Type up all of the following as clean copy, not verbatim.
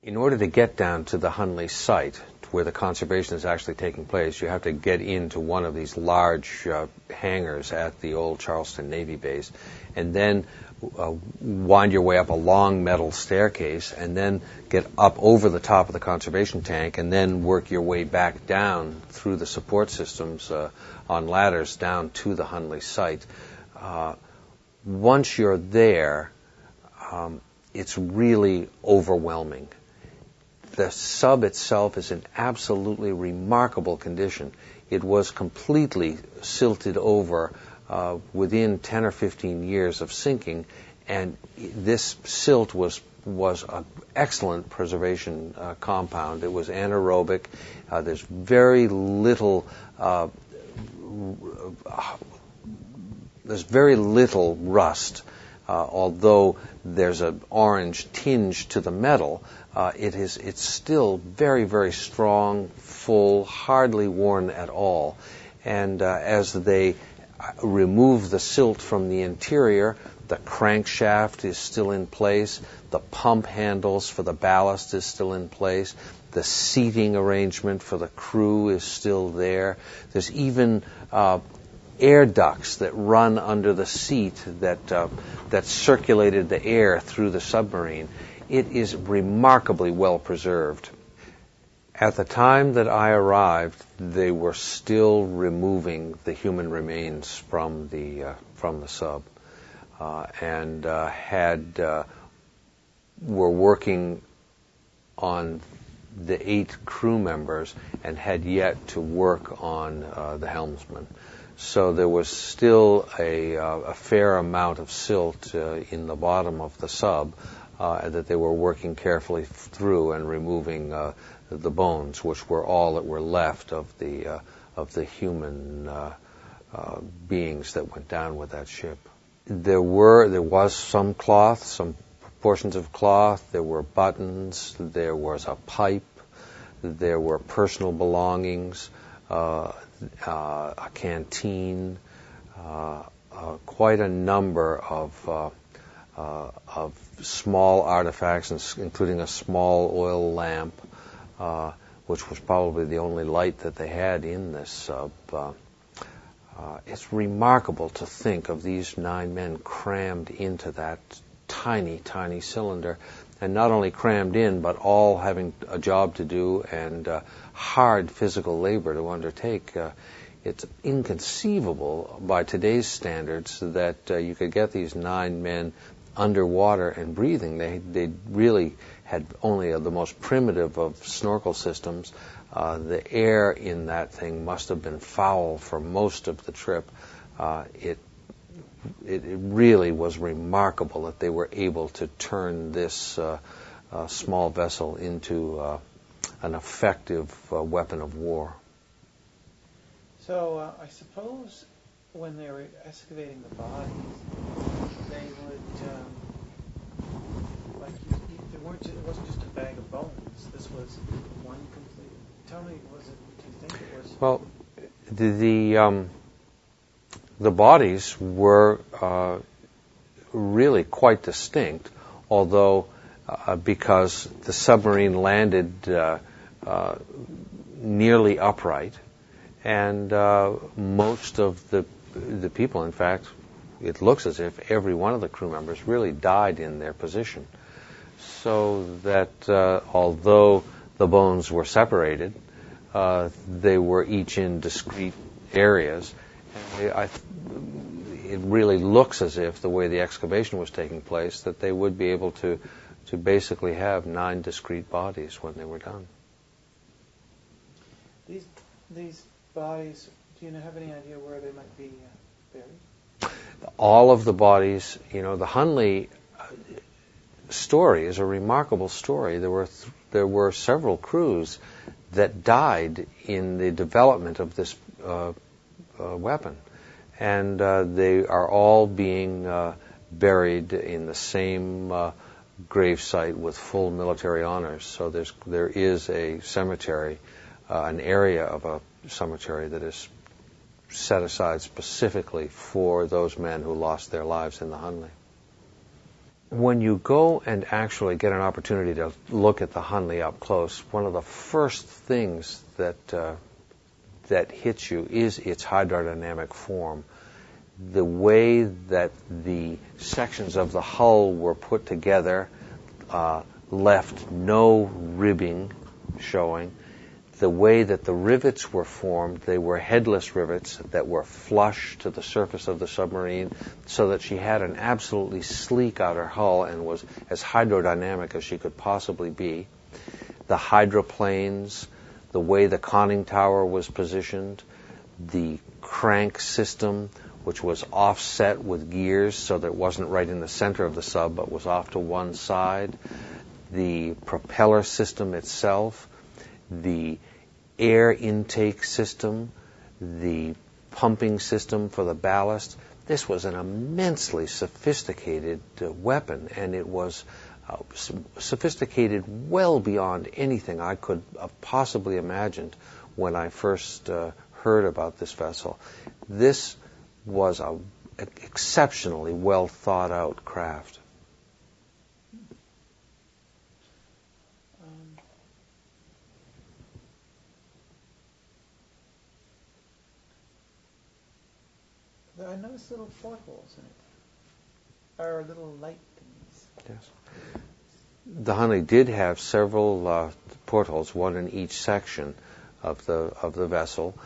In order to get down to the Hunley site, where the conservation is actually taking place, you have to get into one of these large hangars at the old Charleston Navy base, and then wind your way up a long metal staircase, and then get up over the top of the conservation tank, and then work your way back down through the support systems on ladders down to the Hunley site. Once you're there, it's really overwhelming. The sub itself is in absolutely remarkable condition. It was completely silted over within 10 or 15 years of sinking, and this silt was an excellent preservation compound. It was anaerobic. There's very little rust. Although there's an orange tinge to the metal, it's still very, very strong, full, hardly worn at all. And as they remove the silt from the interior, the crankshaft is still in place, the pump handles for the ballast is still in place, the seating arrangement for the crew is still there. There's even air ducts that run under the seat that circulated the air through the submarine. It is remarkably well preserved. At the time that I arrived, they were still removing the human remains from the sub, and were working on the 8 crew members and had yet to work on the helmsman. So there was still a fair amount of silt in the bottom of the sub that they were working carefully through and removing the bones, which were all that were left of the human beings that went down with that ship. There was some cloth, some portions of cloth. There were buttons. There was a pipe. There were personal belongings. A canteen, quite a number of small artifacts, including a small oil lamp, which was probably the only light that they had in this sub. It's remarkable to think of these 9 men crammed into that tiny, tiny cylinder, and not only crammed in, but all having a job to do and hard physical labor to undertake. It's inconceivable by today's standards that you could get these 9 men underwater and breathing. They really had only the most primitive of snorkel systems. The air in that thing must have been foul for most of the trip. It really was remarkable that they were able to turn this small vessel into an effective weapon of war. So I suppose when they were excavating the bodies, they would, it wasn't just a bag of bones. This was one complete. Tell me, do you think it was? Well, the bodies were really quite distinct, although because the submarine landed nearly upright, and most of the people, in fact, it looks as if every one of the crew members really died in their position, so that although the bones were separated, they were each in discrete areas. And it really looks as if, the way the excavation was taking place, that they would be able to basically have 9 discrete bodies when they were done. These bodies, do you have any idea where they might be buried? All of the bodies, the Hunley story is a remarkable story. There were several crews that died in the development of this weapon, and they are all being buried in the same grave site with full military honors. So there is a cemetery, an area of a cemetery that is set aside specifically for those men who lost their lives in the Hunley. when you go and actually get an opportunity to look at the Hunley up close, one of the first things that hits you is its hydrodynamic form. The way that the sections of the hull were put together left no ribbing showing. The way that the rivets were formed, they were headless rivets that were flush to the surface of the submarine, so that she had an absolutely sleek outer hull and was as hydrodynamic as she could possibly be. The hydroplanes, the way the conning tower was positioned, the crank system, which was offset with gears so that it wasn't right in the center of the sub but was off to one side, the propeller system itself, the air intake system, the pumping system for the ballast. This was an immensely sophisticated weapon, and it was sophisticated well beyond anything I could have possibly imagined when I first heard about this vessel. This was an exceptionally well thought out craft. I noticed little portholes in it, or little light things. Yes. The Hunley did have several portholes, one in each section of the vessel.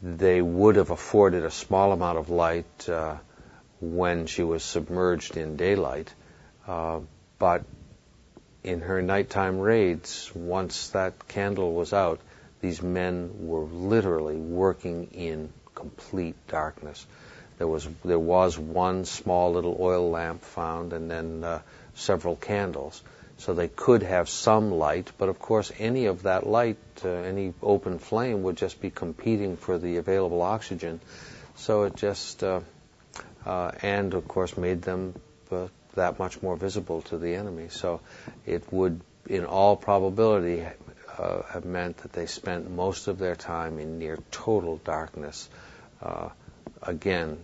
They would have afforded a small amount of light when she was submerged in daylight, but in her nighttime raids, once that candle was out, these men were literally working in complete darkness. There was one small little oil lamp found, and then several candles. So they could have some light, but of course any of that light, any open flame, would just be competing for the available oxygen. So it just, and of course made them that much more visible to the enemy. So it would, in all probability, have meant that they spent most of their time in near total darkness. Again,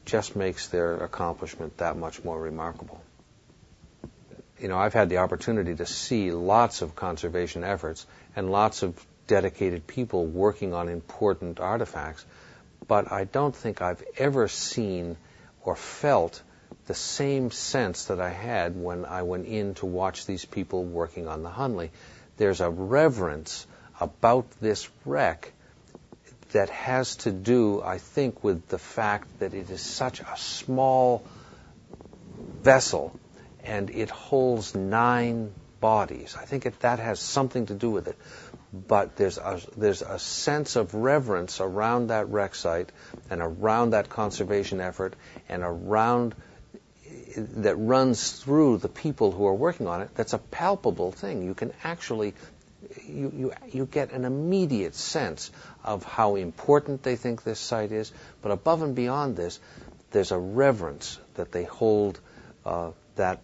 just makes their accomplishment that much more remarkable. You know, I've had the opportunity to see lots of conservation efforts and lots of dedicated people working on important artifacts, but I don't think I've ever seen or felt the same sense that I had when I went in to watch these people working on the Hunley. There's a reverence about this wreck that has to do, I think, with the fact that it is such a small vessel and it holds 9 bodies. I think that has something to do with it. But there's a sense of reverence around that wreck site and around that conservation effort and around that runs through the people who are working on it. That's a palpable thing. You can actually you get an immediate sense of how important they think this site is. But above and beyond this, there's a reverence that they hold that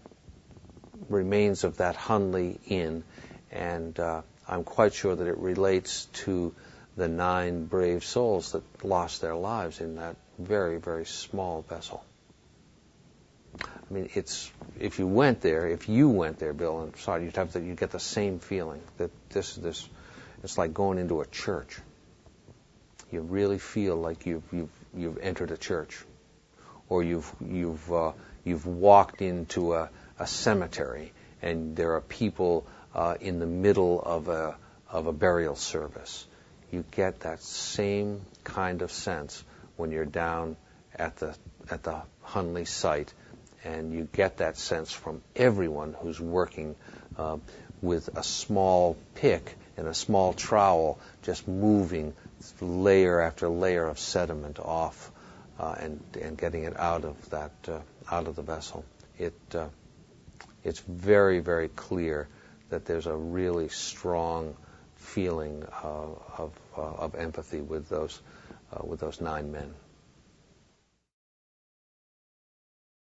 remains of that Hunley in, and I'm quite sure that it relates to the 9 brave souls that lost their lives in that very, very small vessel. I mean, if you went there, Bill, and saw it, you'd get the same feeling that this it's like going into a church. You really feel like you've entered a church, or you've walked into a cemetery, and there are people in the middle of a burial service. You get that same kind of sense when you're down at the Hunley site, and you get that sense from everyone who's working with a small pick and a small trowel, just moving layer after layer of sediment off and getting it out of the vessel. It's very, very clear that there's a really strong feeling of empathy with those 9 men.